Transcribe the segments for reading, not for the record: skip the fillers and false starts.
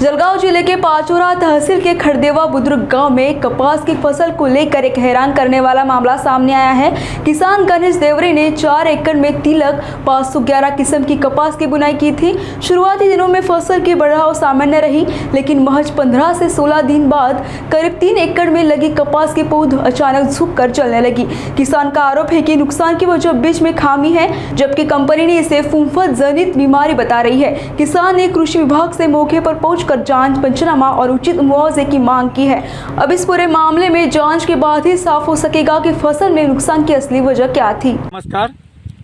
जलगांव जिले के पाचोरा तहसील के खरदेवा बुद्रुक गांव में कपास की फसल को लेकर एक हैरान करने वाला मामला सामने आया है। किसान गणेश देवरे ने 4 एकड़ में तिलक 511 किस्म की कपास की बुनाई की थी। शुरुआती दिनों में फसल की बढ़ाव सामान्य रही, लेकिन महज 15 से 16 दिन बाद करीब 3 एकड़ में लगी कपास की पौध अचानक झुककर चलने लगी। किसान का आरोप है कि नुकसान की वजह बीज में खामी है, जबकि कंपनी ने इसे फूंफद जनित बीमारी बता रही है। किसान ने कृषि विभाग से मौके पर पहुंचकर जांच, पंचनामा और उचित मुआवजे की मांग की है। अब इस पूरे मामले में जांच के बाद ही साफ हो सकेगा कि फसल में नुकसान की असली वजह क्या थी। नमस्कार,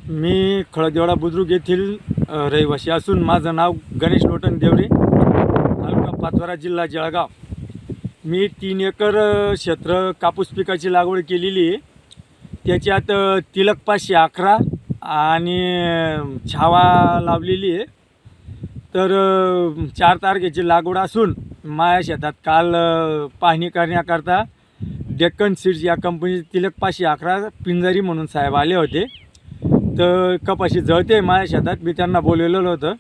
मी खळदेवाडा बुद्रुक येथील रहिवासी असून माझं नाव गणेश लोटन देवरे, तालुका पाचोरा, जिल्हा जळगाव। मी 3 एकर क्षेत्र कापूस पिकाची लागवड केलेली आहे। त्याच्यात तिलक 511 आणि छावा लावलेली आहे। तर 4 तारखेची लागवड असून माझ्या शेतात काल पाहणी करण्याकरता डेक्कन सीड्स या कंपनीचे तिलक 511 पिंजारी म्हणून साहेब आले होते। तर कपाशी जळते माझ्या शेतात, मी त्यांना बोलवलेलं होतं।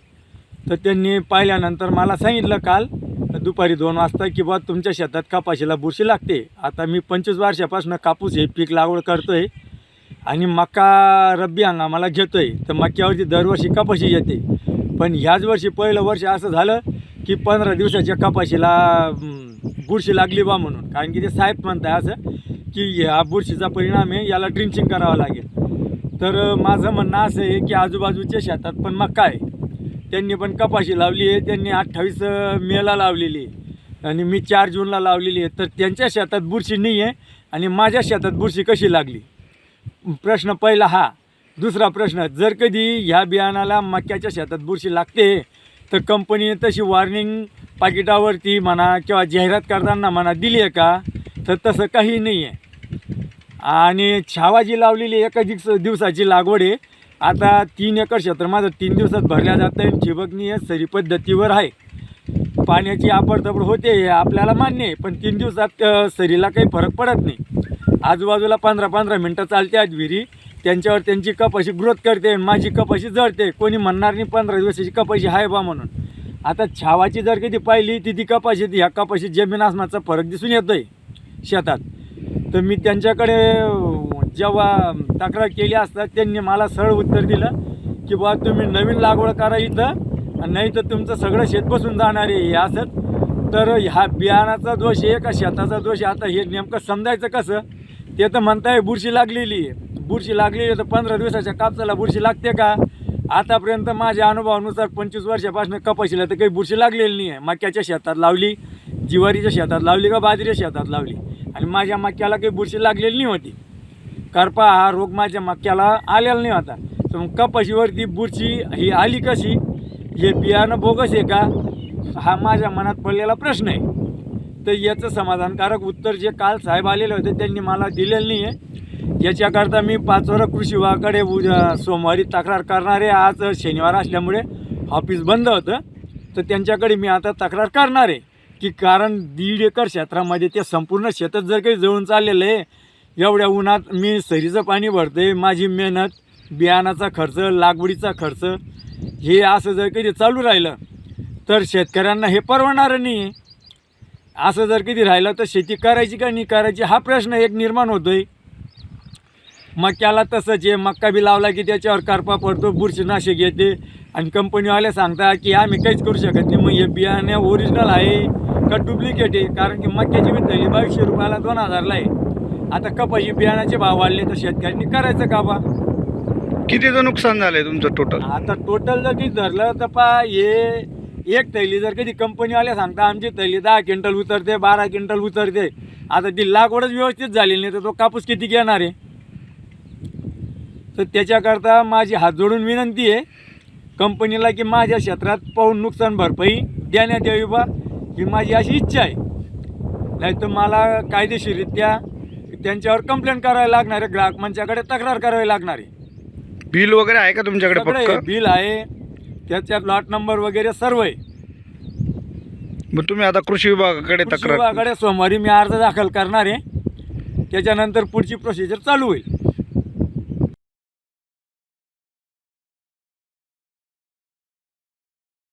तर त्यांनी पाहिल्यानंतर मला सांगितलं काल दुपारी 2 वाजता की बा तुमच्या शेतात कपाशीला बुरशी लागते। आता मी 25 वर्षापासून कापूस हे पीक लागवड करतोय आणि मका रब्बी हंगामाला घेतोय। तर मक्यावरती दरवर्षी कपाशी येते, पण ह्याच वर्षी पहिलं वर्ष असं झालं की 15 दिवसाच्या कपाशीला बुरशी लागली बा म्हणून। कारण की ते साहेब म्हणताय असं की ह्या बुरशीचा परिणाम आहे, याला ड्रिंचिंग करावं लागेल। तर माझं म्हणणं असं आहे की आजूबाजूच्या शेतात पण मका आहे, त्यांनी पण कपाशी लावली आहे। त्यांनी 28 मेला लावलेली आहे आणि मी 4 जूनला लावलेली आहे। तर त्यांच्या शेतात बुरशी नाही आहे आणि माझ्या शेतात बुरशी कशी लागली, प्रश्न पहिला हा। दुसरा प्रश्न, जर कधी ह्या बियाणाला मक्याच्या शेतात बुरशी लागते तर कंपनीने तशी वॉर्निंग पाकिटावरती म्हणा किंवा जाहिरात करताना म्हणा दिली आहे का? तर तसं काही नाही आहे। आणि छावा जी लावलेली एका दिवसाची लागवड आहे। आता 3 एकर क्षेत्र माझं 3 दिवसात भरल्या जातं आहे। ठिबकनी सरी पद्धतीवर आहे, पाण्याची आपडतपड होते हे आपल्याला मान्य आहे, पण 3 दिवसात सरीला काही फरक पडत नाही। आजूबाजूला 15-15 मिनटं चालते आज विहिरी, त्यांच्यावर त्यांची कपाशी ग्रोथ करते, माझी कपाशी जळते। कोणी म्हणणार नाही 15 दिवसाची कपाशी आहे बा म्हणून। आता छावाची जर कधी पाहिली ती कपाशी, ह्या कपाशी जमीन आसमानाचा फरक दिसून येतो आहे शेतात। तर मी त्यांच्याकडे जेव्हा तक्रार केली असता त्यांनी मला सरळ उत्तर दिलं की बा तुम्ही नवीन लागवड करा इथं, नाही तर तुमचं सगळं शेत बसून जाणार आहे हे असत। तर ह्या बियाणाचा दोष आहे का शेताचा दोष आहे? आता हे नेमकं समजायचं कसं? ते तर म्हणताय बुरशी लागलेली आहे, बुरशी लागलेली आहे। तर 15 दिवसाच्या कापसाला बुरशी लागते का? आतापर्यंत माझ्या अनुभवानुसार 25 वर्षापासून कपाशीला तर काही बुरशी लागलेली नाही आहे। मक्याच्या शेतात लावली, ज्वारीच्या शेतात लावली का बाजरीच्या शेतात लावली, आणि माझ्या मक्याला काही बुरशी लागलेली नाही होती। करपा हा रोग माझ्या मक्याला आलेला नाही होता। तर मग कपाशीवरती बुरशी ही आली कशी? हे बियाणं बोगस आहे का? हा माझ्या मनात पडलेला प्रश्न आहे। तर याचं समाधानकारक उत्तर जे काल साहेब आलेले होते त्यांनी मला दिलेलं नाही आहे। याच्याकरता मी पाचोरा कृषी विभागाकडे सोमवारी तक्रार करणार आहे। आज शनिवार असल्यामुळे ऑफिस बंद होतं, तर त्यांच्याकडे मी आता तक्रार करणार आहे की कारण 1.5 एकर क्षेत्रामध्ये ते संपूर्ण शेतात जर काही जळून चाललेलं आहे, एवढ्या उन्हात मी सरीचं पाणी भरते, माझी मेहनत, बियाणाचा खर्च, लागवडीचा खर्च, हे असं जर कधी चालू राहिलं तर शेतकऱ्यांना हे परवडणार नाही। असं जर कधी राहिलं तर शेती करायची का नाही करायची हा प्रश्न एक निर्माण होतो आहे। मक्याला तसंच आहे, मक्का बी लावला की त्याच्यावर करपा पडतो, बुरशीनाशक येते आणि कंपनीवाले सांगतात की आम्ही काहीच करू शकत नाही। मग हे बियाणे ओरिजिनल आहे का डुप्लिकेट आहे? कारण की मक्याची बी थैली 2200 रुपयाला 2000ला आहे। आता कपाशी बियाणाचे भाव वाढले तर शेतकऱ्यांनी करायचं का बा? कितीचं नुकसान झालंय तुमचं टोटल? आता टोटल जर कधी धरलं तर पा हे एक थैली जर कधी कंपनीवाले सांगता आमची थैली 10 क्विंटल उतरते, 12 क्विंटल उतरते। आता ती लागवडच व्यवस्थित झालेली नाही तर तो कापूस किती घेणार आहे? तर त्याच्याकरता माझी हात जोडून विनंती आहे कंपनीला की माझ्या क्षेत्रात पाहून नुकसान भरपाई देण्यात यावी बा, ही माझी अशी इच्छा आहे। नाही तर मला कायदेशीररित्या त्यांच्यावर कंप्लेंट करावी लागणार आहे, ग्राहक मंचाकडे तक्रार करावी लागणार आहे। बिल वगैरे आहे का तुमच्याकडे? पक्क बिल आहे, त्याच्यात लॉट नंबर वगैरे सर्व आहे। मग तुम्ही आता कृषी विभागाकडे कृषी विभागाकडे सोमवारी मी अर्ज दाखल करणार आहे, त्याच्यानंतर पुढची प्रोसिजर चालू होईल।